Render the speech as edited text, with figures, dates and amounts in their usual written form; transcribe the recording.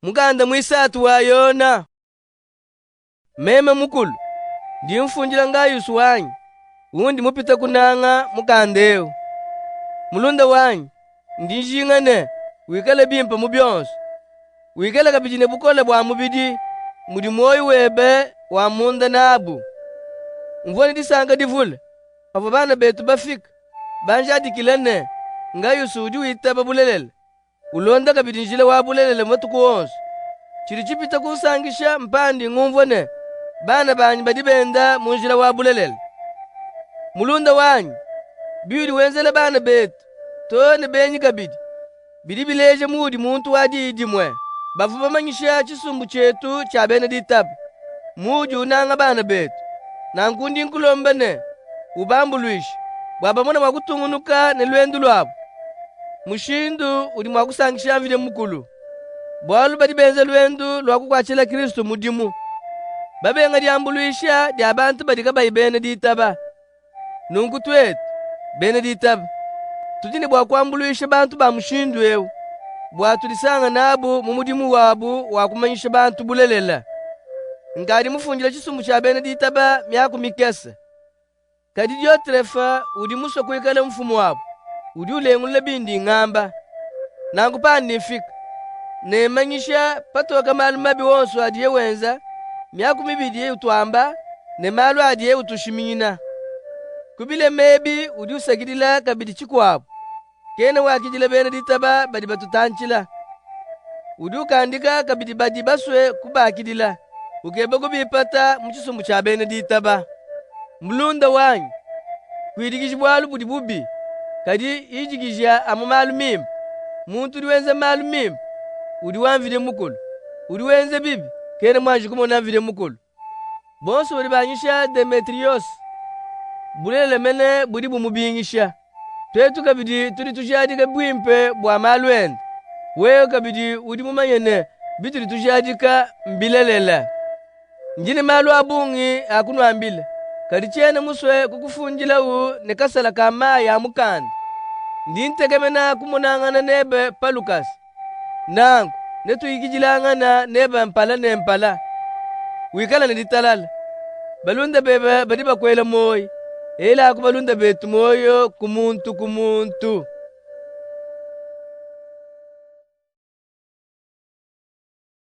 muganda mwisatu wa Yona. Meme mukulu, ndi mfunjila nga yusu wanyu, undi mupita kunanga mukandeu. Mulunda wanyu, ndi njingane, wikale bimpa mubyonso. Wikale kabijine bukole bwa mubidi, mudi moyo webe wa munda nabu. Mvoni disanga divula, avo bana betu bafika, banja adikilene, nga yusu udi wita babulelele. Ulonda kabidinjile wa bulelele matuku wonso. Chiri chipita kunsangisha mpandi ngumvone, bana banyi badibenda munjila wa bulelele. Mulunda wanyu, bidi wenzele bana betu, tone benyi kabidi. Bidi bileje mudi muntu wadi idimwe. Bafu bamanyisha chisumbu chetu cha Beneditabu. Mudi unanga bana betu. Na nkundi nkulombane, ubambuluishi, bwabamona mwakutungunuka ne lwendu lwabo. Mushindu uli mwakusangisha mvile mukulu. Bwalu badi benze lwendu lwakukwachila Kristo mudimu. Babenga diambuluisha di abantu badika bayi Beneditaba. Nungu twetu, Beneditaba. Tutini bwa kuambuluisha bantu ba mushindu ewu. Bwa tulisanga nabu mumudimu wabu wakumanyisha bantu bulelela. Ngadi mufunjila chisumbu cha Beneditaba miaku mikesa. Kadi Diotrefa udi muso kuikale mfumu wabu. Udi ulengule bindi ngamba. Nangu pandi nfika. Nemanyisha patoka malu mabi wonso adiye wenza. Miaku mibidi ye utuamba. Ne malu adiye utushimina. Kubile mebi udi usakidila kabidi chiku wabu. Kene wakijile Beneditaba badi batutanchila. Udi ukandika kabidi badi baswe kubakidila. Ukebe kubipata mchisumbu cha Beneditaba. Mulunda wanyu, kuidikishi bwalu budi bubi, kadi ijikisha ama malu mimba. Muntu udiwenze malu mimba, udiwanvide mukulu. Udiwenze bibi, kene mwanji kumona vide mukulu. Bonso udibanyisha Demetrios, bulele mene budi bumubingisha. Twetu kabidi tuli tushadika bwimpe bwa malu ende. Weyo kabidi udimumanyene, bituli tushadika mbilelela. Njini malu abungi akunu ambile. Kadi chene muswe kukufunjila ne kasala kama ya mukanda. Ndi ntegemena kumunangana nebe Palukas. Nangu, netu ikijilangana nebe mpala ne mpala. Wikala ne ditalala. Balunda bebe badiba kwela moyo. Ela akubalunda betu moyo kumuntu.